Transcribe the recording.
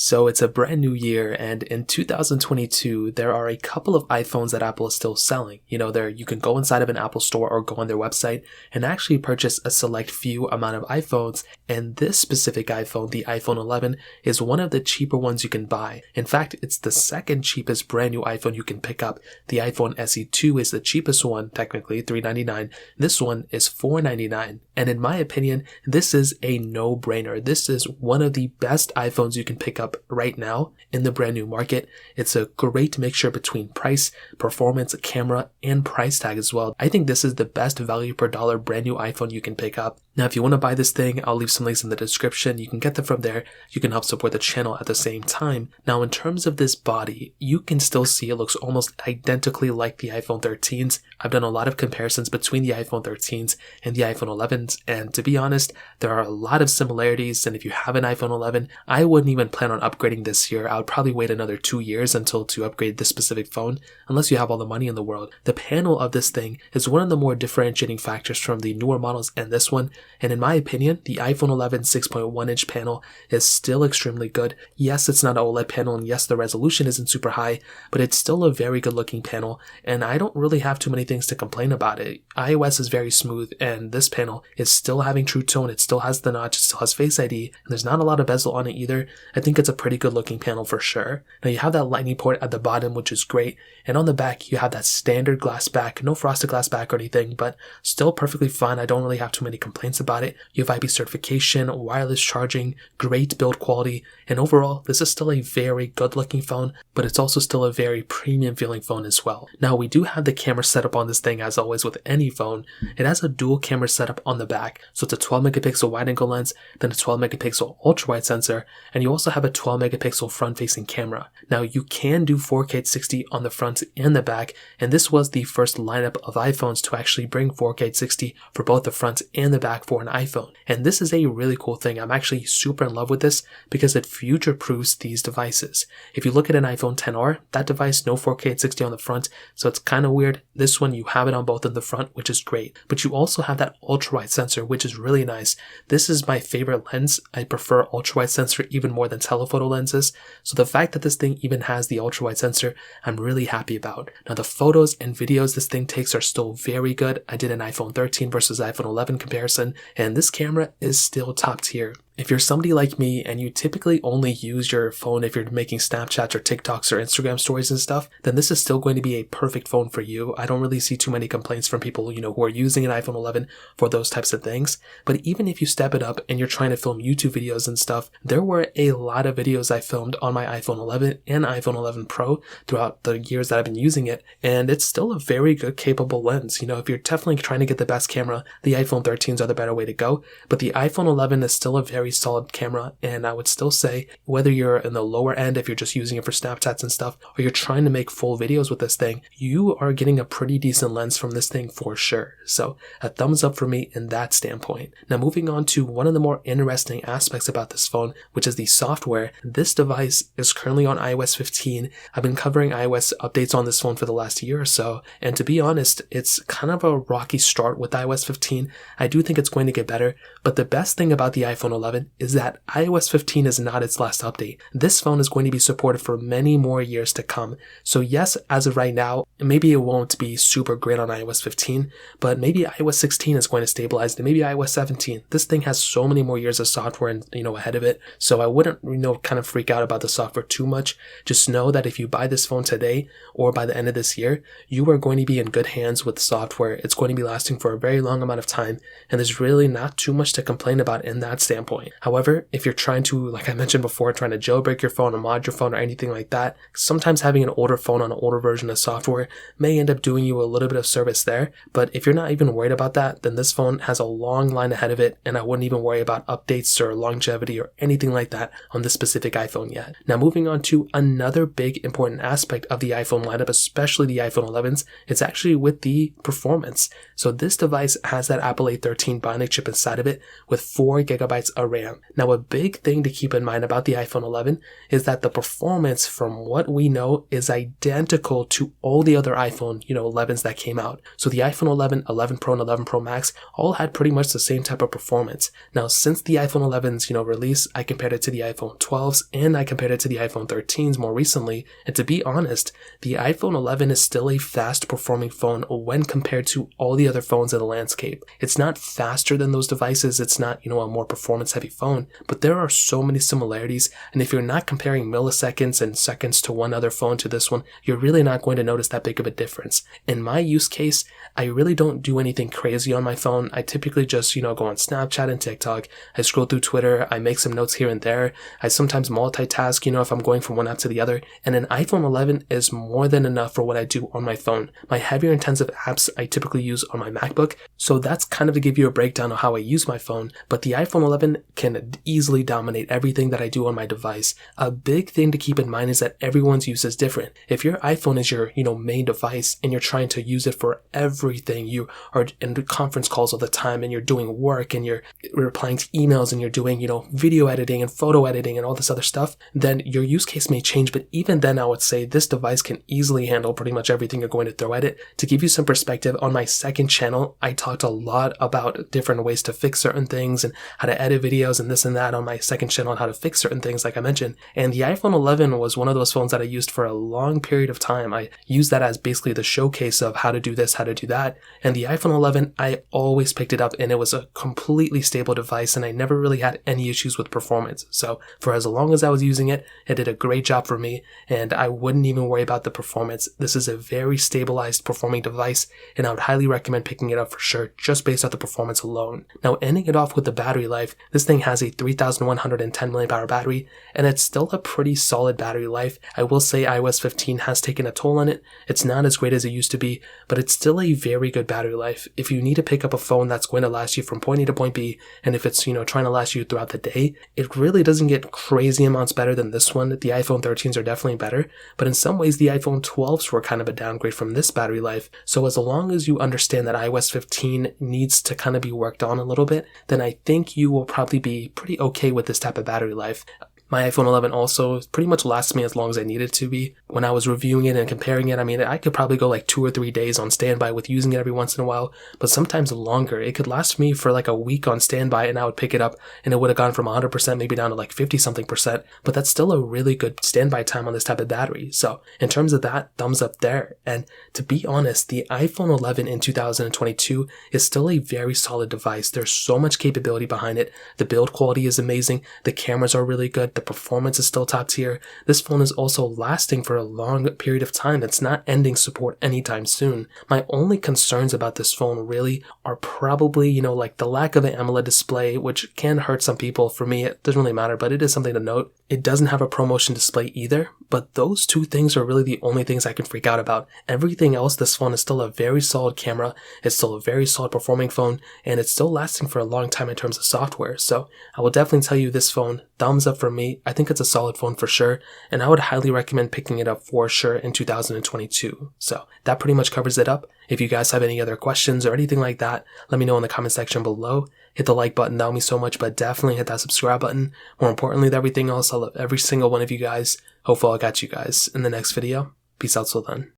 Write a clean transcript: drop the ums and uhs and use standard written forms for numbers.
So it's a brand new year, and in 2022, there are a couple of iPhones that Apple is still selling. You can go inside of an Apple store or go on their website and actually purchase a select few amount of iPhones. And this specific iPhone, the iPhone 11, is one of the cheaper ones you can buy. In fact, it's the second cheapest brand new iPhone you can pick up. The iPhone SE2 is the cheapest one, technically $399. This one is $499. And in my opinion, this is a no-brainer. This is one of the best iPhones you can pick up right now in the brand new market. It's a great mixture between price, performance, camera, and price tag as well. I think this is the best value per dollar brand new iPhone you can pick up. Now, if you want to buy this thing, I'll leave some links in the description. You can get them from there. You can help support the channel at the same time. Now, in terms of this body, you can still see it looks almost identically like the iPhone 13s. I've done a lot of comparisons between the iPhone 13s and the iPhone 11s, and to be honest, there are a lot of similarities. And if you have an iPhone 11, I wouldn't even plan on upgrading this year. I would probably wait another 2 years to upgrade this specific phone, unless you have all the money in the world. The panel of this thing is one of the more differentiating factors from the newer models and this one. And in my opinion, the iPhone 11 6.1 inch panel is still extremely good. Yes, it's not an OLED panel, and yes, the resolution isn't super high, but it's still a very good looking panel, and I don't really have too many things to complain about it. iOS is very smooth, and this panel is still having True Tone. It still has the notch, it still has Face ID, and there's not a lot of bezel on it either. I think it's a pretty good looking panel for sure. Now, you have that lightning port at the bottom, which is great, and on the back you have that standard glass back, no frosted glass back or anything, but still perfectly fine. I don't really have too many complaints about it. You have IP certification, wireless charging, great build quality, and overall this is still a very good looking phone, but it's also still a very premium feeling phone as well. Now, we do have the camera setup on this thing. As always with any phone, it has a dual camera setup on the back, so it's a 12 megapixel wide angle lens, then a 12 megapixel ultra wide sensor, and you also have a 12 megapixel front facing camera. Now, you can do 4K 60 on the front and the back, and this was the first lineup of iPhones to actually bring 4K 60 for both the front and the back for an iPhone. And this is a really cool thing. I'm actually super in love with this because it future proofs these devices. If you look at an iPhone XR, that device, no 4K 60 on the front, so it's kind of weird. This one, you have it on both of the front, which is great, but you also have that ultra wide sensor, which is really nice. This is my favorite lens. I prefer ultra wide sensor even more than telephoto lenses, so the fact that this thing even has the ultra wide sensor, I'm really happy about. Now, the photos and videos this thing takes are still very good. I did an iPhone 13 versus iPhone 11 comparison, and this camera is still top tier. If you're somebody like me and you typically only use your phone if you're making Snapchats or TikToks or Instagram stories and stuff, then this is still going to be a perfect phone for you. I don't really see too many complaints from people, who are using an iPhone 11 for those types of things. But even if you step it up and you're trying to film YouTube videos and stuff, there were a lot of videos I filmed on my iPhone 11 and iPhone 11 Pro throughout the years that I've been using it, and it's still a very good capable lens. If you're definitely trying to get the best camera, the iPhone 13s are the better way to go, but the iPhone 11 is still a very solid camera, and I would still say whether you're in the lower end, if you're just using it for Snapchats and stuff, or you're trying to make full videos with this thing, you are getting a pretty decent lens from this thing for sure. So a thumbs up for me in that standpoint. Now, moving on to one of the more interesting aspects about this phone, which is the software. This device is currently on iOS 15. I've been covering iOS updates on this phone for the last year or so, and to be honest, it's kind of a rocky start with iOS 15. I do think it's going to get better, but the best thing about the iPhone 11 is that iOS 15 is not its last update. This phone is going to be supported for many more years to come. So yes, as of right now, maybe it won't be super great on iOS 15, but maybe iOS 16 is going to stabilize, and maybe iOS 17. This thing has so many more years of software and ahead of it, so I wouldn't kind of freak out about the software too much. Just know that if you buy this phone today or by the end of this year, you are going to be in good hands with software. It's going to be lasting for a very long amount of time, and there's really not too much to complain about in that standpoint. However, if you're trying to, like I mentioned before, trying to jailbreak your phone or mod your phone or anything like that, sometimes having an older phone on an older version of software may end up doing you a little bit of service there. But if you're not even worried about that, then this phone has a long line ahead of it, and I wouldn't even worry about updates or longevity or anything like that on this specific iPhone yet. Now, moving on to another big important aspect of the iPhone lineup, especially the iPhone 11s, it's actually with the performance. So this device has that Apple A13 Bionic chip inside of it with 4 gigabytes of RAM. Now, a big thing to keep in mind about the iPhone 11 is that the performance, from what we know, is identical to all the other iPhone, 11s that came out. So the iPhone 11, 11 Pro, and 11 Pro Max all had pretty much the same type of performance. Now, since the iPhone 11's, release, I compared it to the iPhone 12s and I compared it to the iPhone 13s more recently. And to be honest, the iPhone 11 is still a fast performing phone when compared to all the other phones in the landscape. It's not faster than those devices. It's not, a more performance heavy phone, but there are so many similarities. And if you're not comparing milliseconds and seconds to one other phone to this one, you're really not going to notice that big of a difference. In my use case, I really don't do anything crazy on my phone. I typically just, go on Snapchat and TikTok. I scroll through Twitter. I make some notes here and there. I sometimes multitask, if I'm going from one app to the other. And an iPhone 11 is more than enough for what I do on my phone. My heavier intensive apps I typically use on my MacBook. So that's kind of to give you a breakdown of how I use my phone. But the iPhone 11 can easily dominate everything that I do on my device. A big thing to keep in mind is that everyone's use is different. If your iPhone is your, main device and you're trying to use it for everything, you are in conference calls all the time and you're doing work and you're replying to emails and you're doing, video editing and photo editing and all this other stuff, then your use case may change. But even then, I would say this device can easily handle pretty much everything you're going to throw at it. To give you some perspective, on my second channel, I talked a lot about different ways to fix certain things and how to edit videos and this and that on my second channel on how to fix certain things, like I mentioned. And the iPhone 11 was one of those phones that I used for a long period of time. I used that as basically the showcase of how to do this, how to do that. And the iPhone 11, I always picked it up and it was a completely stable device and I never really had any issues with performance. So for as long as I was using it, it did a great job for me and I wouldn't even worry about the performance. This is a very stabilized performing device and I would highly recommend picking it up for sure, just based off the performance alone. Now, ending it off with the battery life, this thing has a 3110 mAh battery and it's still a pretty solid battery life. I will say iOS 15 has taken a toll on it. It's not as great as it used to be, but it's still a very good battery life. If you need to pick up a phone that's going to last you from point A to point B, and if it's, trying to last you throughout the day, it really doesn't get crazy amounts better than this one. The iPhone 13s are definitely better, but in some ways the iPhone 12s were kind of a downgrade from this battery life. So as long as you understand that iOS 15 needs to kind of be worked on a little bit, then I think you will probably be pretty okay with this type of battery life. My iPhone 11 also pretty much lasts me as long as I need it to be. When I was reviewing it and comparing it, I could probably go like 2 or 3 days on standby with using it every once in a while, but sometimes longer. It could last me for like a week on standby and I would pick it up and it would have gone from 100% maybe down to like 50 something percent, but that's still a really good standby time on this type of battery. So in terms of that, thumbs up there. And to be honest, the iPhone 11 in 2022 is still a very solid device. There's so much capability behind it. The build quality is amazing. The cameras are really good. The performance is still top tier. This phone is also lasting for a long period of time. It's not ending support anytime soon. My only concerns about this phone really are probably, like the lack of an AMOLED display, which can hurt some people. For me, it doesn't really matter, but it is something to note. It doesn't have a ProMotion display either, but those two things are really the only things I can freak out about. Everything else, this phone is still a very solid camera. It's still a very solid performing phone, and it's still lasting for a long time in terms of software. So I will definitely tell you this phone, thumbs up for me. I think it's a solid phone for sure, and I would highly recommend picking it up for sure in 2022. So that pretty much covers it up. If you guys have any other questions or anything like that, let me know in the comment section below. Hit the like button, that would mean so much, but definitely hit that subscribe button. More importantly than everything else, I love every single one of you guys. Hopefully I'll catch you guys in the next video. Peace out till then.